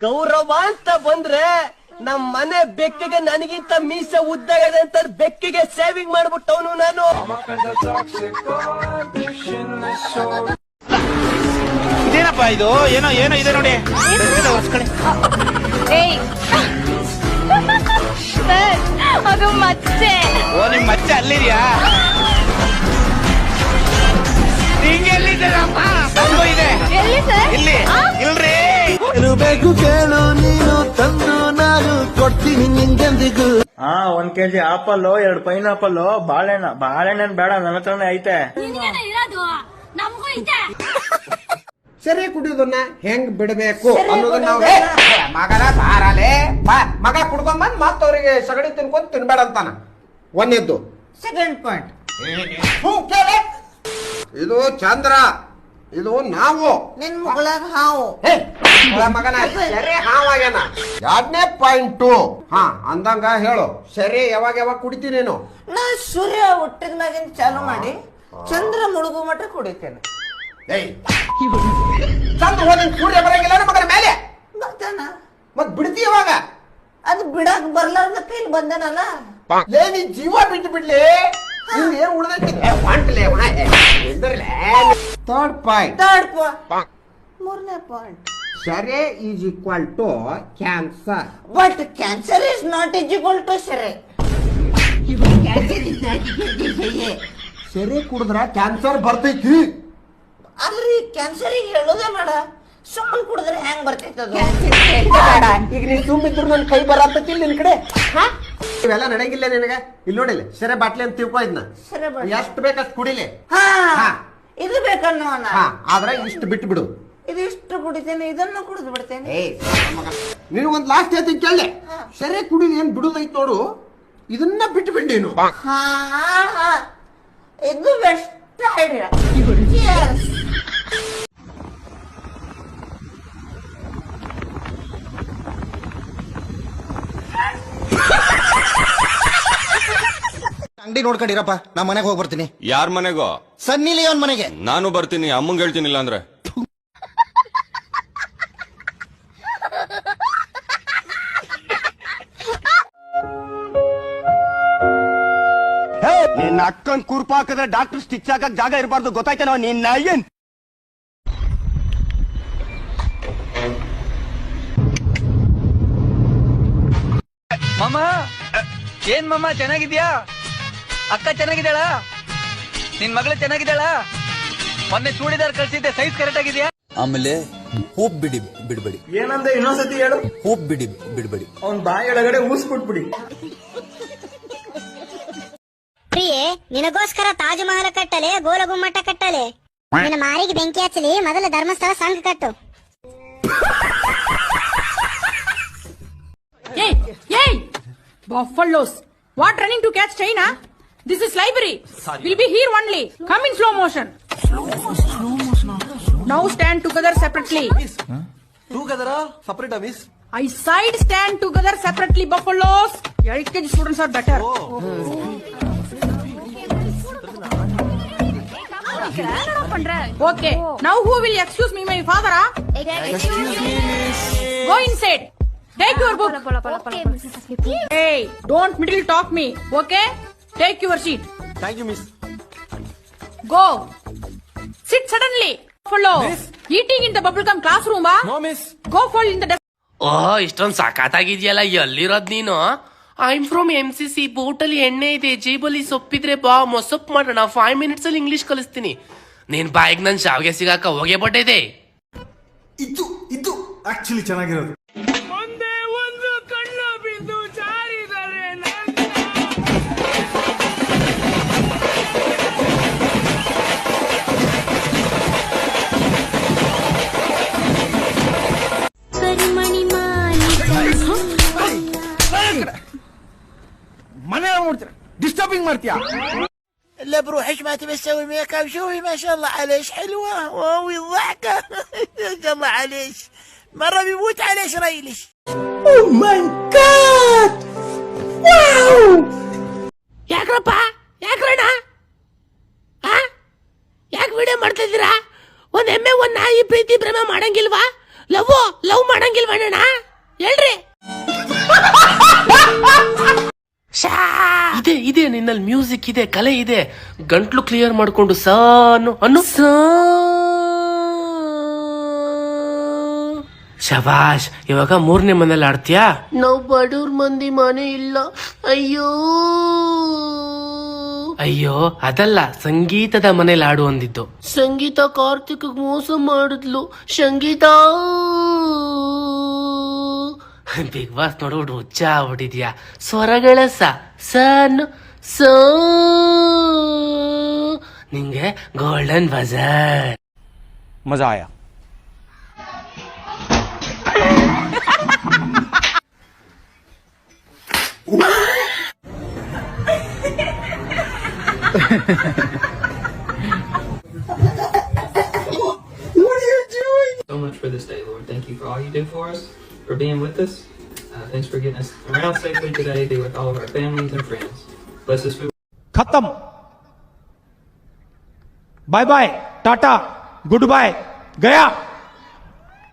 ಗೌರವ ಅಂತ ಬಂದ್ರೆ ನಮ್ ಮನೆ ಬೆಕ್ಕಿಗೆ ನನಗಿಂತ ಮೀಸೆ ಉದ್ದಾಗದೆ ಅಂತ ಬೆಕ್ಕಿಗೆ ಸೇವಿಂಗ್ ಮಾಡ್ಬಿಟ್ಟವನು ನಾನು. ಇದೇನಪ್ಪ ಇದು? ಏನೋ ಏನೋ ಇದೆ ನೋಡಿ. ಅದು ಮಚ್ಚೆ. ಓ, ನಿಮ್ ಮಚ್ಚೆ ಅಲ್ಲಿದ್ಯಾ? ಹಿಂಗೆ ಎಲ್ಲಿದ್ದೀರಪ್ಪ? ತಂದು ಇದೆ ಇಲ್ಲಿ ಇಲ್ರಿ. ಬೇಕು ಕೇಳು ನೀನು ತಂದು ನಾನು ಕೊಡ್ತೀನಿ ನಿಂಗೆಂದಿಗೂ. ಒಂದ್ ಕೆಜಿ ಆಪಲ್, 2 ಪೈನಾಪಲ್, ಬಾಳೆಹಣ್ಣನ್ ಬೇಡ, ನನ್ನ ಹತ್ರನೇ ಐತೆ. ಸರಿ ಕುಡಿಯೋದನ್ನ ಹೆಂಗ್ ಬಿಡಬೇಕು ಅನ್ನೋದನ್ನ ನಾವು ಮಗನ ಬಾರಲೆ ಮಗ ಕುಡ್ಕೊಂಡ್ ಬಂದ್ ಮತ್ತವ್ರಿಗೆ ಸಗಣಿ ತಿನ್ಕೊಂಡ್ ತಿನ್ಬೇಡ ಅಂತಾನ. ಒಂದೇದ್ದು. ಸೆಕೆಂಡ್ ಪಾಯಿಂಟ್, ಇದು ಚಂದ್ರ, ಇದು ನಾವು ನಿನ್ ಮಗಳಾಗ ಹಾವು ಮಗನ ಸರಿ ಹಾವಾಗ್ಯಾನ. 2ನೇ ಪಾಯಿಂಟು ಅಂದಂಗ ಹೇಳು. ಸರಿ ಯಾವಾಗ ಕುಡಿತೀನಿ ನೀನು? ನಾ ಸೂರ್ಯ ಹುಟ್ಟಿದ ಮ್ಯಾಗಿನ ಚಾಲು ಮಾಡಿ ಚಂದ್ರ ಮುಳುಗು ಮಟ್ಟ ಕುಡಿತೇನೆ. ಚಂದ್ರ ಹೋದ ಸೂರ್ಯ ಬರಂಗಿಲ್ಲ ಮಗನ ಮೇಲೆ ಬರ್ತಾನ ಮತ್ ಬಿಡ್ತಿ ಯಾವಾಗ? ಅದು ಬಿಡಾಕ್ ಬರ್ಲಾರ್ದ ಕೈಲಿ ಬಂದನಲ್ಲ. ನೀ ಜೀವ ಬಿಟ್ಟು ಬಿಡ್ಲಿ, ಏನ್ ಉಳ್ದೈತಿ? ಥರ್ಡ್ ಪಾಯಿಂಟ್, 3ನೇ ಪಾಯಿಂಟ್, ಸೆರೆ is equal to cancer. But cancer is not equal to ಸೆರೆ. ಸೆರೆ ಕುಡಿದ್ರ ಕ್ಯಾನ್ಸರ್ ಬರ್ತೈತಿ. ಅಲ್ರಿ ಕ್ಯಾನ್ಸರಿಗೆ ಹೇಳೋದೇ ಬೇಡ, ಸುಮ್ಮನ್ ಕುಡಿದ್ರೆ ಹೆಂಗ್ ಬರ್ತೈತೆ ಅದು? ಈಗ ನೀನ್ ಸುಮ್ಮಿದ್ರು ನನ್ ಕೈ ಬರತ್ತತಿ ನಿನ್ ಕಡೆ. ಇವೆಲ್ಲ ನಡೆಗಿಲ್ಲ ನಿನಗ. ಇಲ್ಲಿ ನೋಡಿಲ್ಲ ಸೆರೆ ಬಾಟ್ಲಿ ಅಂತ ತಿಳ್ಕೊ. ಇದನ್ನ ಎಷ್ಟು ಬೇಕಷ್ಟು ಕುಡಿಲಿ. ಇದು ಬೇಕನ್ನೋ ಆದ್ರೆ ಇಷ್ಟು ಬಿಟ್ಟು ಬಿಡು. ಇದು ಇಷ್ಟು ಕುಡಿತೇನೆ, ಇದನ್ನು ಕುಡಿದು ಬಿಡ್ತೇನೆ. ನೀನು ಒಂದ್ ಲಾಸ್ಟ್ ಹೇಳ್ತೀನಿ ಕೇಳಿ. ಸೆರೆ ಕುಡಿದು ಏನ್ ಬಿಡುದೈತ್ ನೋಡು, ಇದನ್ನ ಬಿಟ್ಟು ಬಿಡೇನು. ಇದು ಬೆಸ್ಟ್ ಐಡಿಯಾ. ಅಂಗಡಿ ನೋಡ್ಕೊಂಡಿರಪ್ಪ, ನಾ ಮನೆಗೆ ಹೋಗಿ ಬರ್ತೀನಿ. ಯಾರ್ ಮನೆಗೋ? ಸನ್ನಿ ಲಿಯೋನ್ ಮನೆಗೆ. ನಾನು ಬರ್ತೀನಿ, ಅಮ್ಮಂಗ್ ಹೇಳ್ತೀನಿಲ್ಲ ಅಂದ್ರೆ. ನಿನ್ನ ಅಕ್ಕನ್ ಕೂರ್ಪ ಹಾಕಿದ್ರೆ ಡಾಕ್ಟರ್ ಸ್ಟಿಚ್ ಹಾಕಕ್ ಜಾಗ ಇರಬಾರ್ದು, ಗೊತ್ತಾಯ್ತೇನೋ ನಿನ್ನ ಏನ್? ಮಾಮ, ಏನ್ ಮಾಮ ಚೆನ್ನಾಗಿದ್ಯಾ? ಅಕ್ಕ ಚೆನ್ನಾಗಿದ್ದಾಳ? ನಿನ್ ಮಗಳು ಚೆನ್ನಾಗಿದ್ದಾಳ? ಮೊನ್ನೆ ಚೂಡಿದಾರ್ ಕಳ್ಸಿದ್ದೆ, ಸೈಜ್ ಕರೆಕ್ಟ್ ಆಗಿದ್ಯಾ? ಆಮೇಲೆ ಹೋಪ್ ಬಿಡಬೇಡಿ. ಏನಂದ್ರೆ ಇನ್ನೊಂದ್ಸತಿ ಹೇಳು. ಹೋಪ್ ಬಿಡಬೇಡಿ. ಅವ್ನ್ ಬಾಯಿ ಒಳಗಡೆ ಊಸ್ಬಿಟ್ಬಿಡಿ. ಪ್ರಿಯೆ, ನಿನಗೋಸ್ಕರ ತಾಜ್ ಮಹಲ್ ಕಟ್ಟಲೆ, ಗೋಲ ಗುಮ್ಮಟ ಕಟ್ಟಲೆ, ನಿನ್ನ ಮಾರಿಗೆ ಬೆಂಕಿ ಹಚ್ಚಲಿ, ಮೊದಲ ಧರ್ಮಸ್ಥಳ ಸಂಘ ಕಟ್ಟು. Hey! Buffaloes! What running to catch China? This is library. Will be here only. Come in slow motion. Now stand together separately. Together separate miss. I side stand together separately, buffaloes. LKG students are better. Okay. Now who will excuse me, my father? Excuse me, miss. Go inside. Take your book. Hey, don't middle talk me. Okay? Take your seat. Thank you miss. Go. Sit suddenly. Follow. Miss. Eating in the bubblegum classroom, ba? No miss. Go fall in the desk. ಇಷ್ಟೊಂದು ಸಾಕಾಗಿದ್ಯಲ್ಲ, ಎಲ್ಲಿರೋದ್ ನೀನು? I'm from MCC. ಬೋಟಲ್ಲಿ ಎಣ್ಣೆ ಇದೆ, ಜೇಬಲ್ಲಿ ಸೊಪ್ಪಿದ್ರೆ ಬಾ, ಮೊಸಪ್ ಮಾಡೋಣ. 5 minutes ಅಲ್ಲಿ English ಕಲಿಸ್ತೀನಿ. ನೀನ್ ಬಾಯಿಗೆ ನನ್ ಶಾವಿಗೆ ಸಿಗಾಕ ಹೋಗೇ ಬಟ್ಟಿದೆ. ಇದು ಆಕ್ಚುಲಿ ಚೆನ್ನಾಗಿರೋದು. ಒಂದೇ ಒಂದು ಕಣ್ಣು ಬಿದ್ದು ಜಾರಿದರೆ ಮನೆ ನೋಡ್ತೀರ, ಡಿಸ್ಟರ್ಬಿಂಗ್ ಮಾಡ್ತೀಯಾ? لا بروحش ما تبي تسوي ميك اب. شوفي ما شاء الله عليش حلوه. واوي الضحكه ما شاء الله عليش. مره بيموت عليش ريلش. Oh my god! Wow! ಯಾಕ್ರಪ್ಪ, ಯಾಕ್ರಣ್ಣ? ಯಾಕೆ ವಿಡಿಯೋ ಮಾಡ್ತಾ ಇದ್ದೀರಾ? ಒಂದ್ ಎಮ್ಮೆ ಒಂದ್ ನಾಯಿ ಪ್ರೀತಿ ಭ್ರಮೆ ಮಾಡಂಗಿಲ್ವಾ? ಲವ್ ಮಾಡಂಗಿಲ್ವಣ್ಣ ಹೇಳ್ರಿ. ಇದೆ ನಿನ್ನಲ್ಲಿ ಮ್ಯೂಸಿಕ್ ಇದೆ, ಕಲೆ ಇದೆ. ಗಂಟ್ಲು ಕ್ಲಿಯರ್ ಮಾಡ್ಕೊಂಡು ಸಾನು ಅನ್ನು ಶಬಾಷ್. ಇವಾಗ 3ನೇ ಮನೇಲಿ ಆಡ್ತೀಯಾ? ನಾವು ಬಡವ್ರ ಮಂದಿ ಮನೆ ಇಲ್ಲ. ಅಯ್ಯೋ ಅದಲ್ಲ, ಸಂಗೀತದ ಮನೇಲಿ ಆಡು ಅಂದಿದ್ದು. ಸಂಗೀತ ಕಾರ್ತಿಕ್ ಮೋಸ ಮಾಡಿದ್ಲು. ಸಂಗೀತ ಬಿಗ್ ಬಾಸ್ ನೋಡ್ಬಿಟ್ಟು ಹುಚ್ಚ ಆಗ್ಬಿಟ್ಟಿದ್ಯಾ. ಸ್ವರಗಳ ಸಾನು ಸೋ ನಿಂಗೆ ಗೋಲ್ಡನ್ ಬಜಾರ್. ಮಜಾ ಆಯಾ. So much for this day, Lord. Thank you for all you do for us, for being with us. Thanks for getting us around safely today. Be with all of our families and friends. Bless us food. खत्म. Bye bye, tata, goodbye, गया.